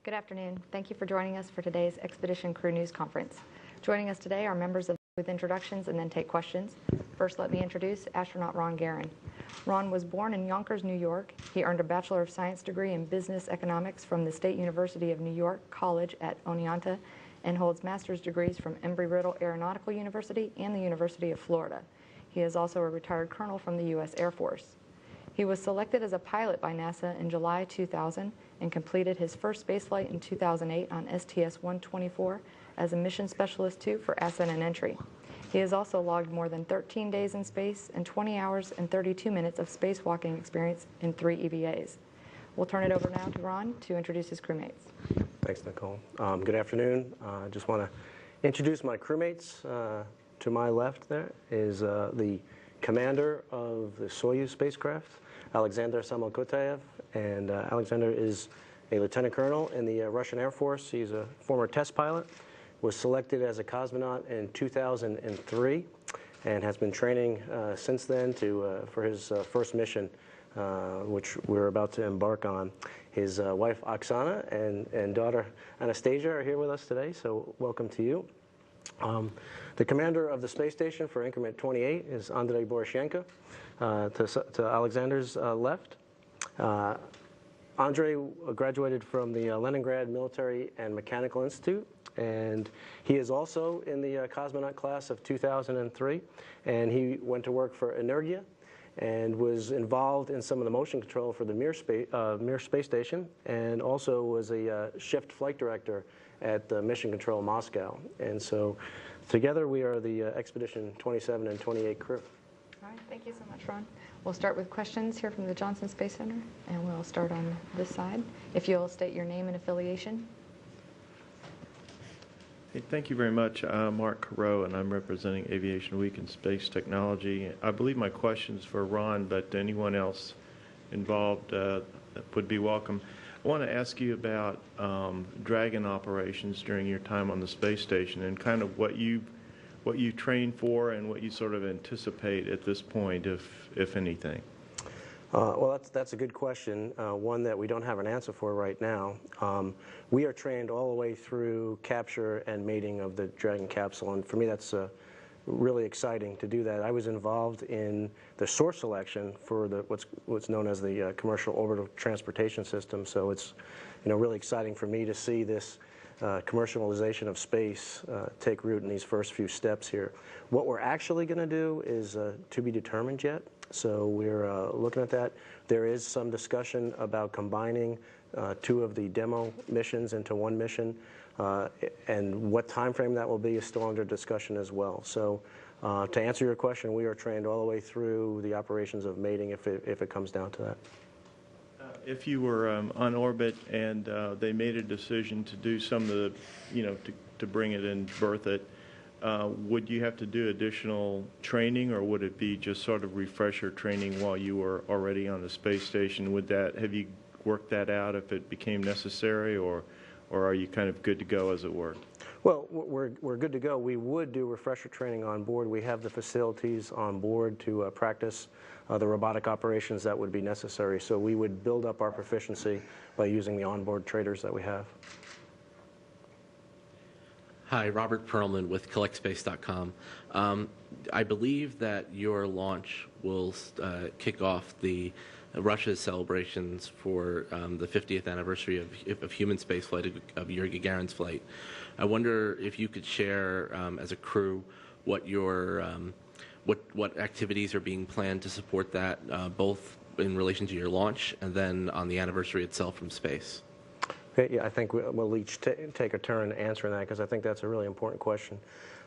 Good afternoon. Thank you for joining us for today's Expedition Crew News Conference. Joining us today are members of with introductions and then take questions. First, let me introduce astronaut Ron Guerin. Ron was born in Yonkers, New York. He earned a Bachelor of Science degree in Business Economics from the State University of New York College at Oneonta and holds master's degrees from Embry-Riddle Aeronautical University and the University of Florida. He is also a retired colonel from the U.S. Air Force. He was selected as a pilot by NASA in July 2000 and completed his first spaceflight in 2008 on STS-124 as a Mission Specialist 2 for Ascent and Entry. He has also logged more than 13 days in space and 20 hours and 32 minutes of spacewalking experience in 3 EVAs. We'll turn it over now to Ron to introduce his crewmates. Thanks, Nicole. Good afternoon. I just want to introduce my crewmates. To my left there is the commander of the Soyuz spacecraft, Alexander Samokotyaev, and Alexander is a lieutenant colonel in the Russian Air Force. He's a former test pilot, was selected as a cosmonaut in 2003, and has been training since then for his first mission, which we're about to embark on. His wife Oksana and daughter Anastasia are here with us today, so welcome to you. The commander of the space station for Increment 28 is Andrei Boroshenko, to Alexander's left. Andrei graduated from the Leningrad Military and Mechanical Institute, and he is also in the cosmonaut class of 2003, and he went to work for Energia and was involved in some of the motion control for the Mir space station, and also was a shift flight director at Mission Control Moscow. And so together we are the Expedition 27 and 28 crew. All right, thank you so much, Ron. We'll start with questions here from the Johnson Space Center, and we'll start on this side. If you'll state your name and affiliation. Hey, thank you very much. I'm Mark Carreau, and I'm representing Aviation Week and Space Technology. I believe my question's for Ron, but anyone else involved would be welcome. I want to ask you about Dragon operations during your time on the space station and kind of what you train for and what you sort of anticipate at this point, if anything. Well, that's a good question, one that we don't have an answer for right now. We are trained all the way through capture and mating of the Dragon capsule, and for me that's really exciting to do that. I was involved in the source selection for what's known as the Commercial Orbital Transportation System, so it's really exciting for me to see this commercialization of space take root in these first few steps here. What we're actually going to do is to be determined yet, so we're looking at that. There is some discussion about combining 2 of the demo missions into one mission, and what time frame that will be is still under discussion as well. So to answer your question, we are trained all the way through the operations of mating if it comes down to that. If you were on orbit and they made a decision to do some of the, to bring it and berth it, would you have to do additional training, or would it be just sort of refresher training while you were already on the space station? Have you worked that out if it became necessary, or are you kind of good to go, as it were? Well, we're good to go. We would do refresher training on board. We have the facilities on board to practice the robotic operations that would be necessary. So we would build up our proficiency by using the onboard traders that we have. Hi, Robert Perlman with CollectSpace.com. I believe that your launch will kick off Russia's celebrations for the 50th anniversary of human spaceflight of Yuri Gagarin's flight. I wonder if you could share, as a crew, what your what activities are being planned to support that, both in relation to your launch and then on the anniversary itself from space. Okay, yeah, I think we'll each take a turn answering that, because I think that's a really important question.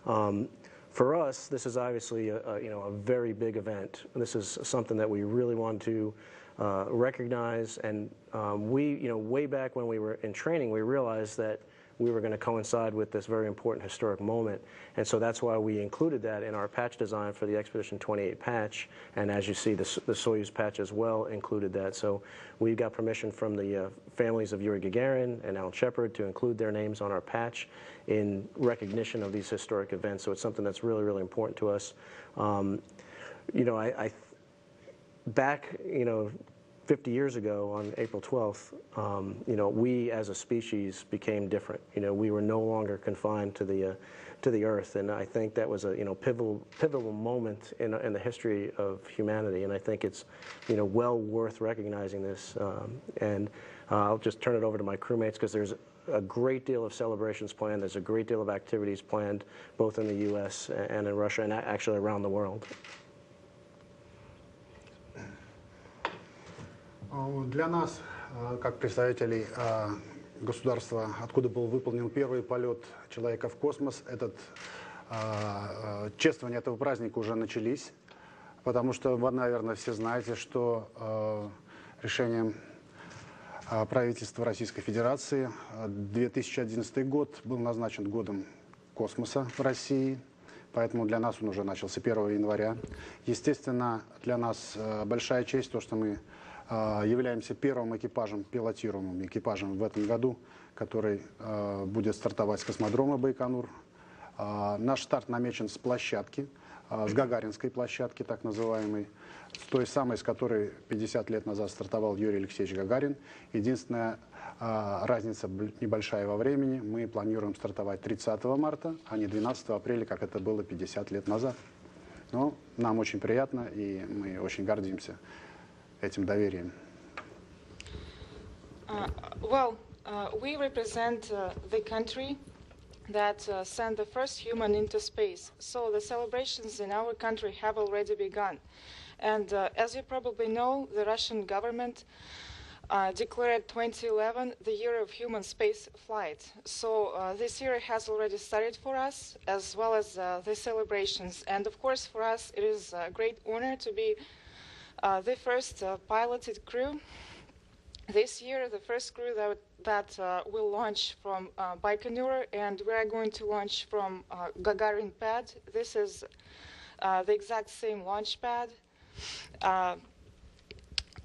For us, this is obviously a very big event. This is something that we really want to recognize, and way back when we were in training, we realized that we were going to coincide with this very important historic moment, and so that's why we included that in our patch design for the Expedition 28 patch, and as you see, the Soyuz patch as well included that. So we got permission from the families of Yuri Gagarin and Alan Shepard to include their names on our patch in recognition of these historic events, so it's something that's really, really important to us. Back, 50 years ago on April 12th, we as a species became different. We were no longer confined to the Earth, and I think that was a pivotal moment in the history of humanity, and I think it's well worth recognizing this. And I'll just turn it over to my crewmates because there's a great deal of celebrations planned. There's a great deal of activities planned both in the U.S. and in Russia and actually around the world. Для нас, как представителей государства, откуда был выполнен первый полет человека в космос, чествование этого праздника уже начались, потому что вы, наверное, все знаете, что решением правительства Российской Федерации 2011 год был назначен годом космоса в России, поэтому для нас он уже начался 1 января. Естественно, для нас большая честь то, что мы являемся первым экипажем, пилотируемым экипажем в этом году, который будет стартовать с космодрома Байконур. Наш старт намечен с площадки, с Гагаринской площадки, так называемой, с той самой, с которой 50 лет назад стартовал Юрий Алексеевич Гагарин. Единственная разница небольшая во времени. Мы планируем стартовать 30 марта, а не 12 апреля, как это было 50 лет назад. Но нам очень приятно, и мы очень гордимся этим доверием. We represent the country that sent the first human into space. So the celebrations in our country have already begun. And as you probably know, the Russian government declared 2011 the year of human space flight. So this year has already started for us, as well as the celebrations. And of course, for us, it is a great honor to be the first piloted crew. This year, the first crew that will launch from Baikonur, and we are going to launch from Gagarin pad. This is the exact same launch pad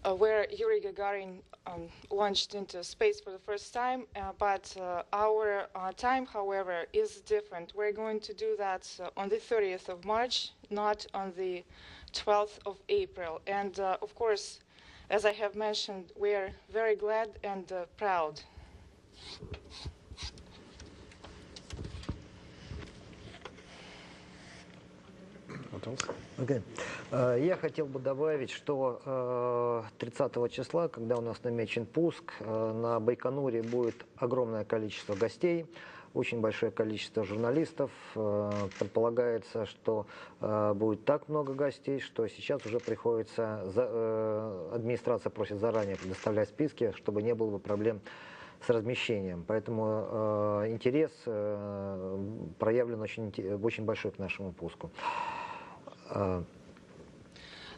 where Yuri Gagarin launched into space for the first time, but our time, however, is different. We're going to do that on the 30th of March, not on the 12th of April. And of course, as I have mentioned, we are very glad and proud. Okay. Я хотел бы добавить, что 30 числа, когда у нас намечен пуск, на Байконуре будет огромное количество гостей, очень большое количество журналистов. Предполагается, что будет так много гостей, что сейчас уже приходится, администрация просит заранее предоставлять списки, чтобы не было бы проблем с размещением. Поэтому интерес проявлен очень большой к нашему пуску.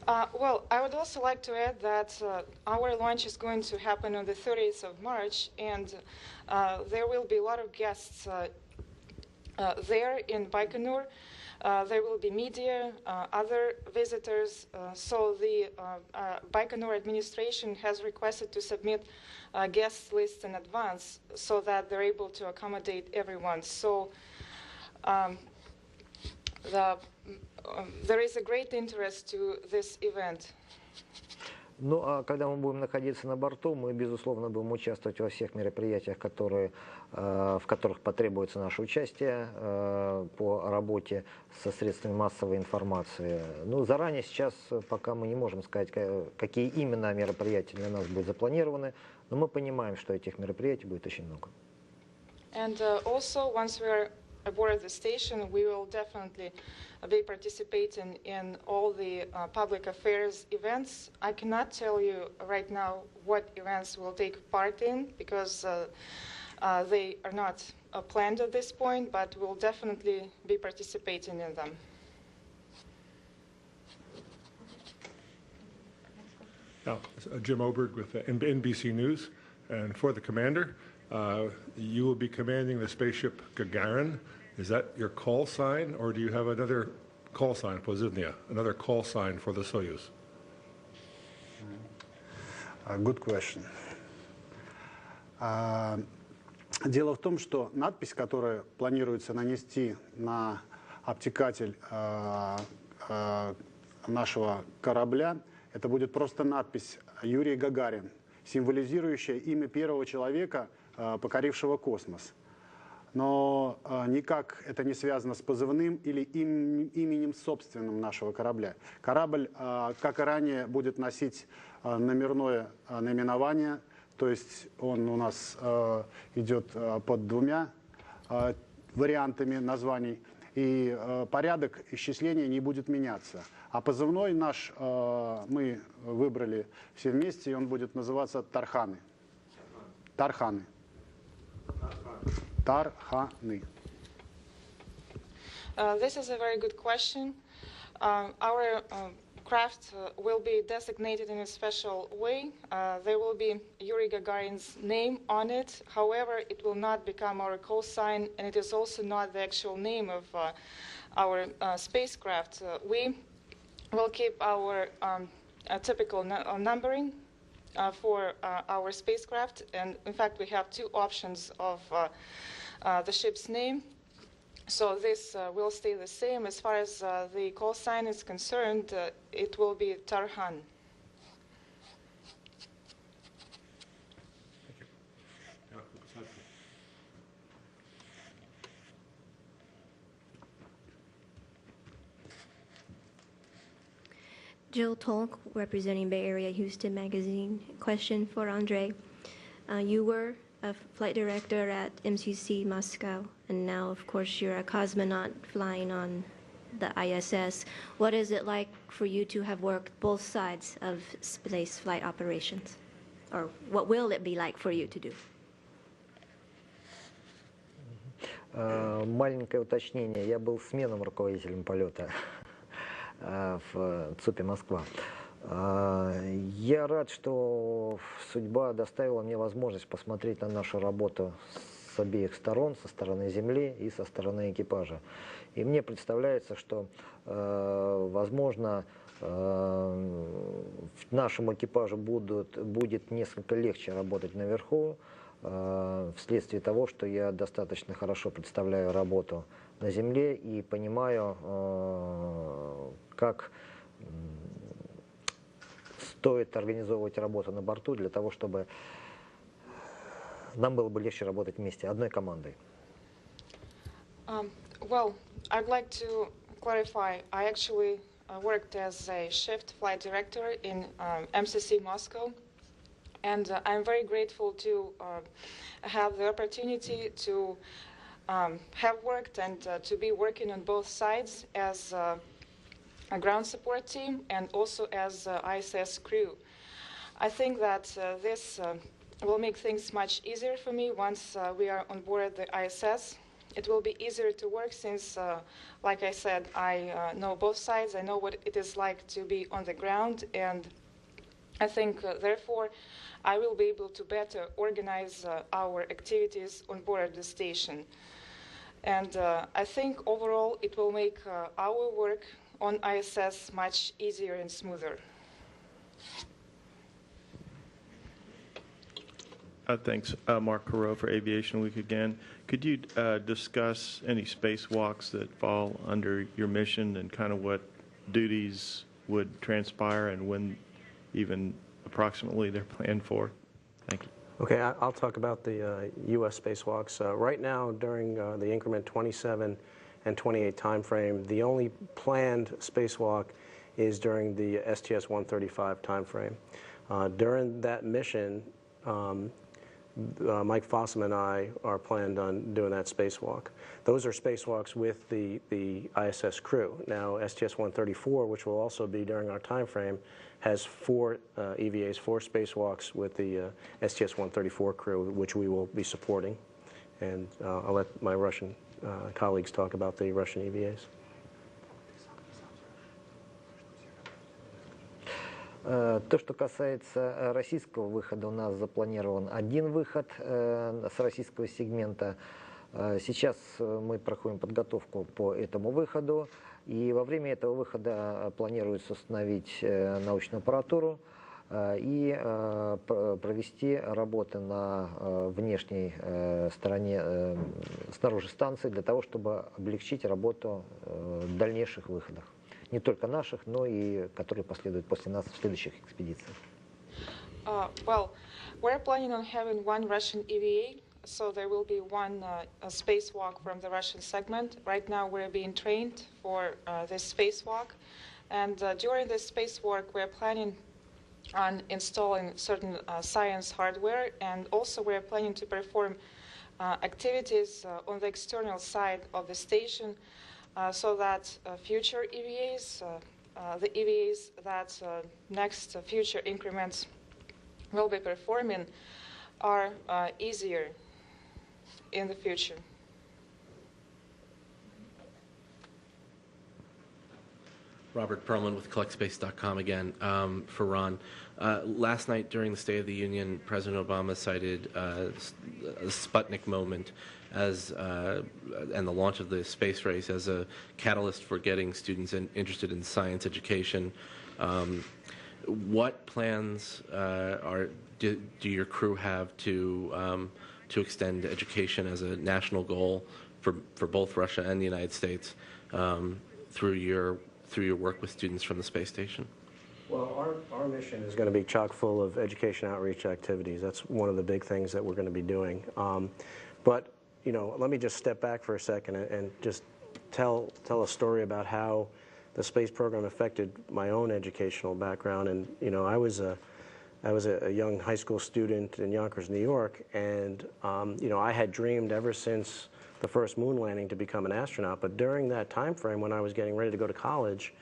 Well, I would also like to add that our launch is going to happen on the 30th of March, and there will be a lot of guests there in Baikonur. There will be media, other visitors. So the Baikonur administration has requested to submit a guest list in advance so that they're able to accommodate everyone. So there is a great interest to this event. Ну, а когда мы будем находиться на борту, мы, безусловно, будем участвовать во всех мероприятиях, в которых потребуется наше участие по работе со средствами массовой информации. Ну, заранее сейчас пока мы не можем сказать, какие именно мероприятия для нас будут запланированы, но мы понимаем, что этих мероприятий будет очень много. And also, once we are aboard the station, we will definitely be participating in all the public affairs events. I cannot tell you right now what events we'll take part in because they are not planned at this point, but we'll definitely be participating in them. Jim Oberg with NBC News, and for the commander, you will be commanding the spaceship Gagarin. Is that your call sign, or do you have another call sign, Pozivnia, another call sign for the Soyuz? Good question. Дело в том, что надпись, которую планируется нанести на обтекатель нашего корабля, это будет просто надпись Юрий Гагарин, символизирующее имя первого человека, покорившего космос. Но никак это не связано с позывным или именем собственным нашего корабля. Корабль, как и ранее, будет носить номерное наименование, то есть он у нас идет под двумя вариантами названий, и порядок исчисления не будет меняться. А позывной наш мы выбрали все вместе, и он будет называться Тарханы. Тарханы. Тарханы. This is a very good question. Our craft will be designated in a special way. There will be Yuri Gagarin's name on it. However, it will not become our call sign, and it is also not the actual name of our spacecraft. We will keep our typical numbering for our spacecraft, and in fact, we have two options of the ship's name. So this will stay the same. As far as the call sign is concerned, it will be Tarhan. Jill Tolk, representing Bay Area Houston Magazine. Question for Andre. You were a flight director at MCC Moscow, and now, of course, you're a cosmonaut flying on the ISS. What is it like for you to have worked both sides of space flight operations? Or what will it be like for you to do? Маленькое уточнение. Я был сменным руководителем полета в ЦУПе Москва. Я рад, что судьба доставила мне возможность посмотреть на нашу работу с обеих сторон, со стороны Земли и со стороны экипажа. И мне представляется, что, возможно, нашему экипажу будет несколько легче работать наверху, вследствие того, что я достаточно хорошо представляю работу на Земле и понимаю, как стоит организовывать работу на борту для того, чтобы нам было бы легче работать вместе, одной командой. Well, I'd like to clarify. I actually worked as a shift flight director in MCC Moscow, and I'm very grateful to have the opportunity to have worked and to be working on both sides as a ground support team and also as ISS crew. I think that this will make things much easier for me once we are on board the ISS. It will be easier to work since, like I said, I know both sides. I know what it is like to be on the ground, and I think, therefore, I will be able to better organize our activities on board the station. And I think overall it will make our work on ISS much easier and smoother. Thanks, Mark Carreau for Aviation Week again. Could you discuss any spacewalks that fall under your mission and kind of what duties would transpire and when even approximately they're planned for? Thank you. Okay, I'll talk about the U.S. spacewalks. Right now, during the Increment 27 and 28 timeframe, the only planned spacewalk is during the STS-135 timeframe. During that mission, Mike Fossum and I are planned on doing that spacewalk. Those are spacewalks with the ISS crew. Now, STS-134, which will also be during our time frame, has 4 EVAs, 4 spacewalks with the STS-134 crew, which we will be supporting. And I'll let my Russian colleagues talk about the Russian EVAs. То, что касается российского выхода, у нас запланирован один выход с российского сегмента. Сейчас мы проходим подготовку по этому выходу, и во время этого выхода планируется установить научную аппаратуру и провести работы на внешней стороне, снаружи станции, для того, чтобы облегчить работу в дальнейших выходах. Не только наших, но и которые последуют после нас в следующих экспедициях. Well, we're planning on having one Russian EVA, so there will be one a spacewalk from the Russian segment. Right now, we're being trained for this spacewalk, and during this spacewalk, we're planning on installing certain science hardware, and also we're planning to perform activities on the external side of the station so that future EVAs, the EVAs that next future increments will be performing are easier in the future. Robert Perlman with CollectSpace.com again for Ron. Last night during the State of the Union, President Obama cited a Sputnik moment as and the launch of the space race as a catalyst for getting students interested in science education. What plans do your crew have to extend education as a national goal for both Russia and the United States through your work with students from the space station? Well, our mission is going to be chock full of education outreach activities. That's one of the big things that we're going to be doing. But, you know, let me just step back for a second and just tell a story about how the space program affected my own educational background. And, you know, I was a young high school student in Yonkers, New York, and, you know, I had dreamed ever since the first moon landing to become an astronaut. But during that time frame when I was getting ready to go to college,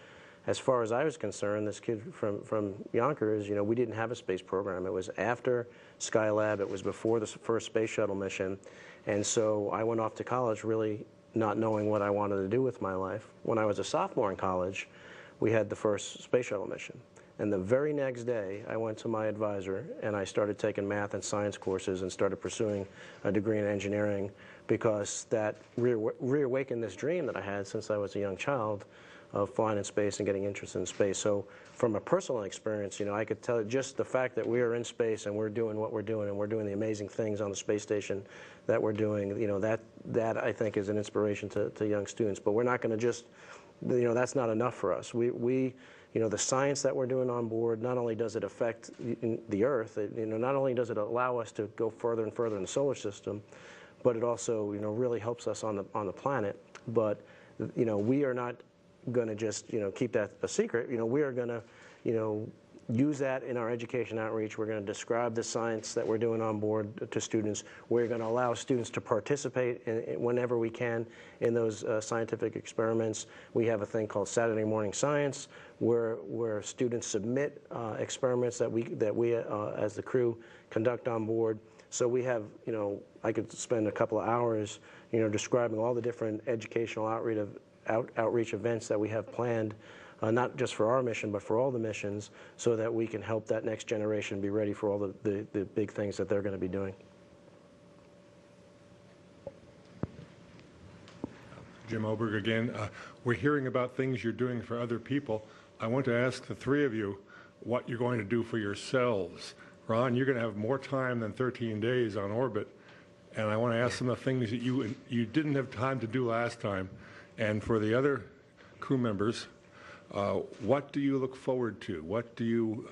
as far as I was concerned, this kid from Yonkers, you know, we didn't have a space program. It was after Skylab. It was before the first space shuttle mission. And so I went off to college really not knowing what I wanted to do with my life. When I was a sophomore in college, we had the first space shuttle mission. And the very next day, I went to my advisor and I started taking math and science courses and started pursuing a degree in engineering, because that reawakened this dream that I had since I was a young child of flying in space and getting interested in space. So from a personal experience, you know, I could tell just the fact that we are in space and we're doing what we're doing and we're doing the amazing things on the space station that we're doing, you know, that I think is an inspiration to young students. But we're not going to just, you know, that's not enough for us. We you know, the science that we're doing on board, not only does it affect the Earth, you know, not only does it allow us to go further and further in the solar system, but it also, you know, really helps us on the planet. But, you know, we are not going to just, you know, keep that a secret. You know, we are going to, you know, use that in our education outreach. We're going to describe the science that we're doing on board to students. We're going to allow students to participate whenever we can in those scientific experiments. We have a thing called Saturday Morning Science, where students submit experiments that we as the crew conduct on board. So we have, you know, I could spend a couple of hours, you know, describing all the different educational outreach events that we have planned, not just for our mission, but for all the missions, so that we can help that next generation be ready for all the big things that they're going to be doing. Jim Oberg again. We're hearing about things you're doing for other people. I want to ask the three of you what you're going to do for yourselves. Ron, you're going to have more time than 13 days on orbit, and I want to ask some of the things that you didn't have time to do last time. And for the other crew members, what do you look forward to? What do you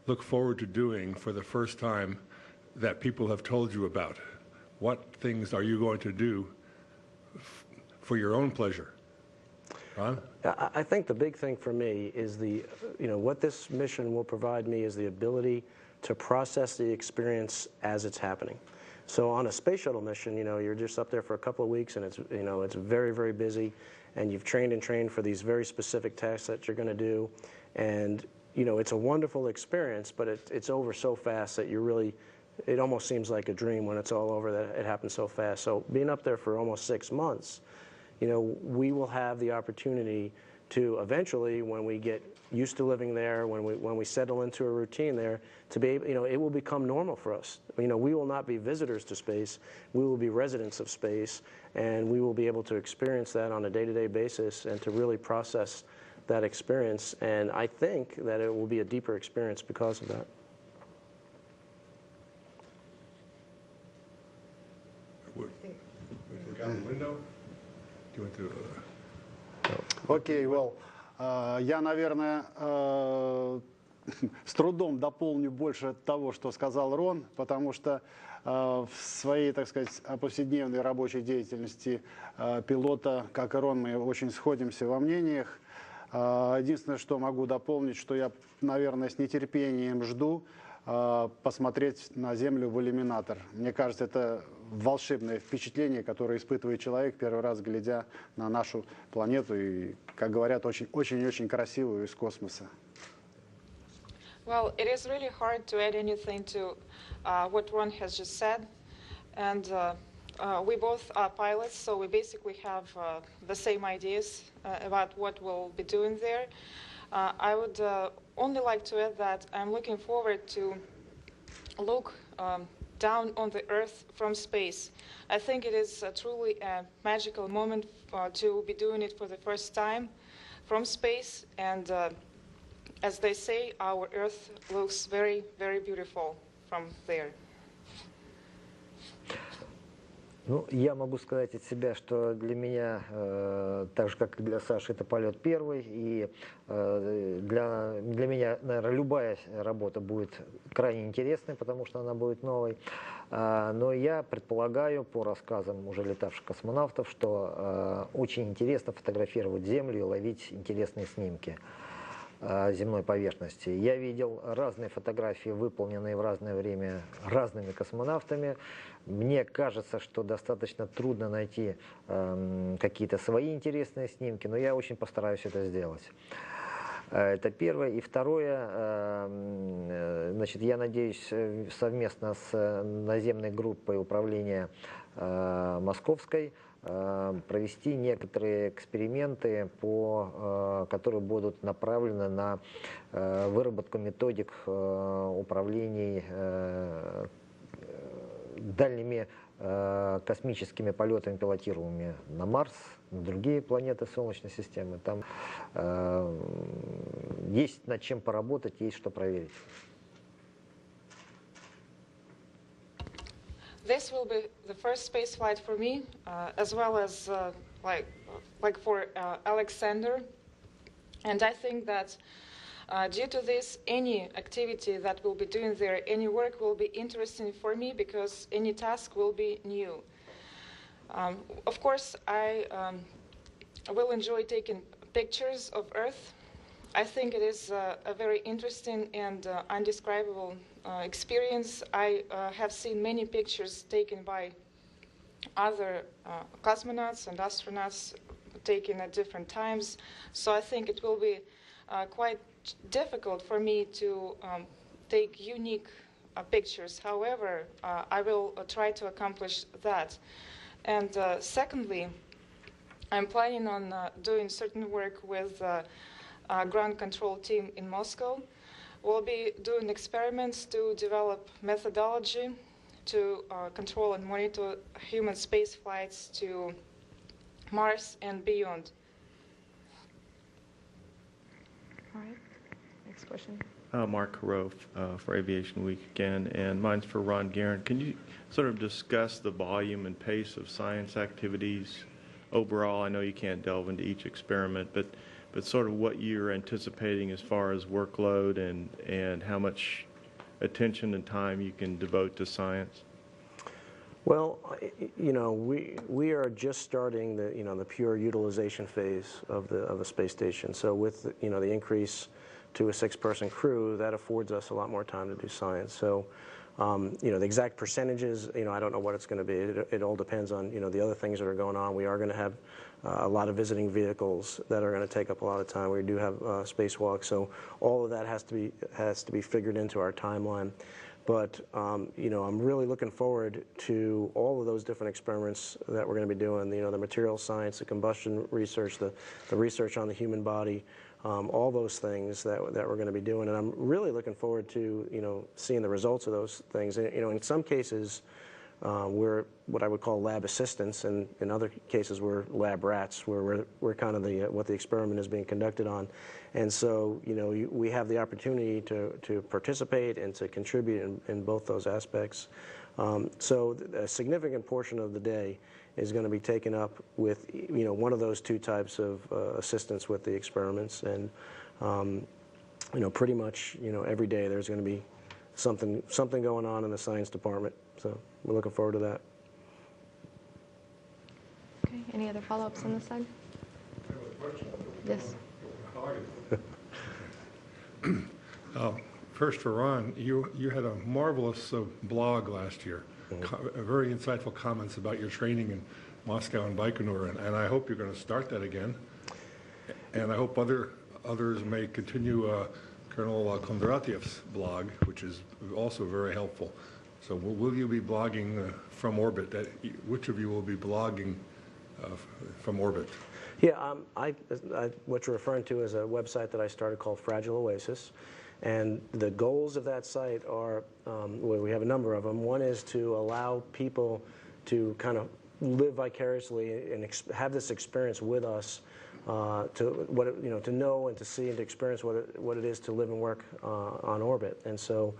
look forward to doing for the first time that people have told you about? What things are you going to do for your own pleasure? Ron? I think the big thing for me is what this mission will provide me is the ability to process the experience as it's happening. So on a space shuttle mission, you know, you're just up there for a couple of weeks, and it's, you know, it's very, very busy, and you've trained and trained for these very specific tasks that you're going to do, and you know, it's a wonderful experience, but it's over so fast that it almost seems like a dream when it's all over, that it happens so fast. So being up there for almost 6 months, you know, we will have the opportunity to eventually, when we get used to living there, when we settle into a routine there, to be able, you know, it will become normal for us. You know, we will not be visitors to space. We will be residents of space, and we will be able to experience that on a day-to-day basis and to really process that experience. And I think that it will be a deeper experience because of that. We forgot the window. Do you want to? Окей, well, я, наверное, с трудом дополню больше того, что сказал Рон, потому что в своей, так сказать, повседневной рабочей деятельности пилота, как и Рон, мы очень сходимся во мнениях. Единственное, что могу дополнить, что я, наверное, с нетерпением жду посмотреть на Землю в иллюминатор. Мне кажется, это волшебное впечатление, которое испытывает человек, первый раз глядя на нашу планету и, как говорят, очень-очень красивую из космоса. Well, it is really hard to add anything to what Ron has just said. And we both are pilots, so we basically have the same ideas about what we'll be doing there. I would only like to add that I'm looking forward to look down on the Earth from space. I think it is truly a magical moment to be doing it for the first time from space. And as they say, our Earth looks very, very beautiful from there. Ну, я могу сказать от себя, что для меня, так же как и для Саши, это полет первый. И для меня, наверное, любая работа будет крайне интересной, потому что она будет новой. Но я предполагаю, по рассказам уже летавших космонавтов, что очень интересно фотографировать Землю и ловить интересные снимки земной поверхности. Я видел разные фотографии, выполненные в разное время разными космонавтами. Мне кажется, что достаточно трудно найти какие-то свои интересные снимки, но я очень постараюсь это сделать. Это первое. И второе, значит, я надеюсь совместно с наземной группой управления Московской провести некоторые эксперименты, которые будут направлены на выработку методик управлений дальними космическими полетами, пилотируемыми на Марс, на другие планеты Солнечной системы. Там есть над чем поработать, есть что проверить. This will be the first space flight for me, as well as like for Alexander. And I think that due to this, any activity that we'll be doing there, any work will be interesting for me because any task will be new. Of course, I will enjoy taking pictures of Earth. I think it is a very interesting and undescribable experience. I have seen many pictures taken by other cosmonauts and astronauts taken at different times. So I think it will be quite difficult for me to take unique pictures. However, I will try to accomplish that. And secondly, I'm planning on doing certain work with ground control team in Moscow. We'll be doing experiments to develop methodology to control and monitor human space flights to Mars and beyond. All right. Next question. Mark Carew for Aviation Week again, and mine's for Ron Guerin. Can you sort of discuss the volume and pace of science activities overall? I know you can't delve into each experiment, but sort of what you're anticipating as far as workload and how much attention and time you can devote to science? Well, you know, we are just starting the pure utilization phase of the space station. So with the increase to a 6-person crew, that affords us a lot more time to do science. So the exact percentages, I don't know what it's going to be. It all depends on the other things that are going on. We are going to have a lot of visiting vehicles that are going to take up a lot of time. We do have spacewalks, so all of that has to be figured into our timeline. But I'm really looking forward to all of those different experiments that we're going to be doing. The material science, the combustion research, the research on the human body, all those things that we're going to be doing. And I'm really looking forward to seeing the results of those things. And, in some cases, we're what I would call lab assistants, and in other cases we're lab rats, where we're kind of what the experiment is being conducted on. And so we have the opportunity to participate and to contribute in both those aspects. So a significant portion of the day is going to be taken up with one of those two types of assistance with the experiments. And pretty much, every day there's going to be something going on in the science department. So we're looking forward to that. Okay, any other follow-ups on this side? I have a question. Yes. How are you? First for Ron, you had a marvelous blog last year, very insightful comments about your training in Moscow and Baikonur, and I hope you're going to start that again. And I hope others may continue Colonel Kondratyev's blog, which is also very helpful. So will you be blogging from orbit? Which of you will be blogging from orbit? Yeah, what you're referring to is a website that I started called Fragile Oasis. And the goals of that site are, well, we have a number of them. One is to allow people to kind of live vicariously and have this experience with us, to know and to see and to experience what it is to live and work on orbit. And so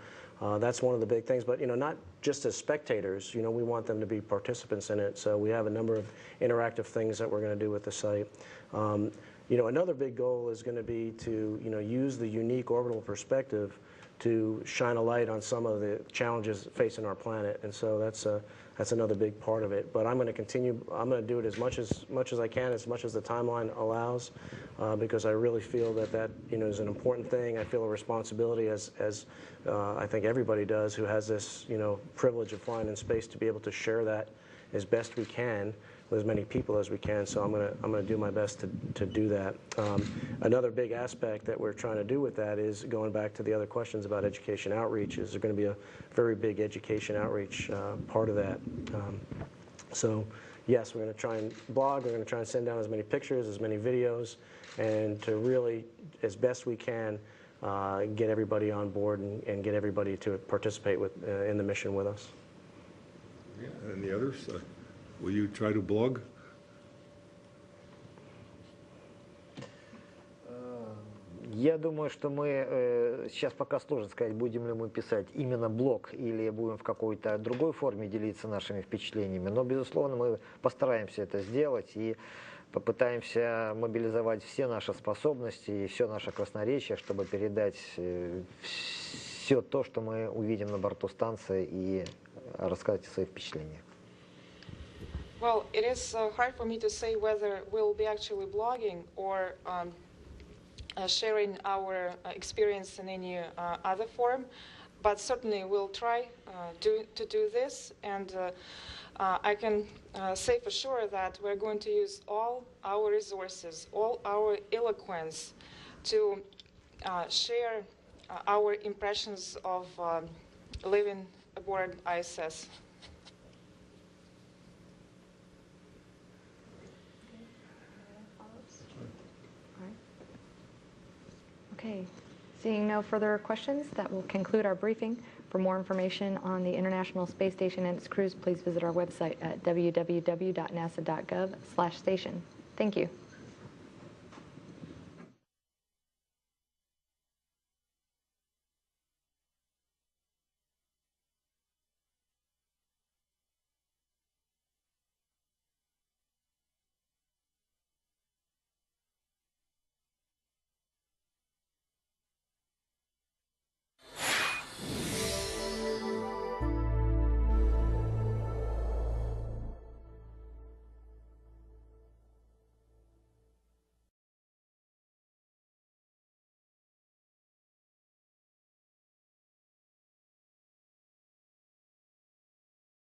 that's one of the big things. But not just as spectators. We want them to be participants in it. So we have a number of interactive things that we're going to do with the site. Another big goal is going to be to use the unique orbital perspective to shine a light on some of the challenges facing our planet, and so that's another big part of it. But I'm going to continue. I'm going to do it as much as I can, as much as the timeline allows, because I really feel that is an important thing. I feel a responsibility, as I think everybody does, who has this privilege of flying in space, to be able to share that as best we can with as many people as we can. So I'm going to do my best to do that. Another big aspect that we're trying to do with that is, going back to the other questions about education outreach, is there's going to be a very big education outreach part of that. So yes, we're going to try and blog. We're going to try and send down as many pictures, as many videos, and to really, as best we can, get everybody on board and get everybody to participate in the mission with us. Yeah, and the others? Will you try to blog? Я думаю, что мы сейчас пока сложно сказать, будем ли мы писать именно блог или будем в какой-то другой форме делиться нашими впечатлениями. Но, безусловно, мы постараемся это сделать и попытаемся мобилизовать все наши способности и все наше красноречие, чтобы передать все то, что мы увидим на борту станции, и рассказать о своих впечатлениях. Well, it is hard for me to say whether we'll be actually blogging or sharing our experience in any other form, but certainly we'll try to do this, and I can say for sure that we're going to use all our resources, all our eloquence to share our impressions of living aboard ISS. Okay, seeing no further questions, that will conclude our briefing. For more information on the International Space Station and its crews, please visit our website at www.nasa.gov/station. Thank you.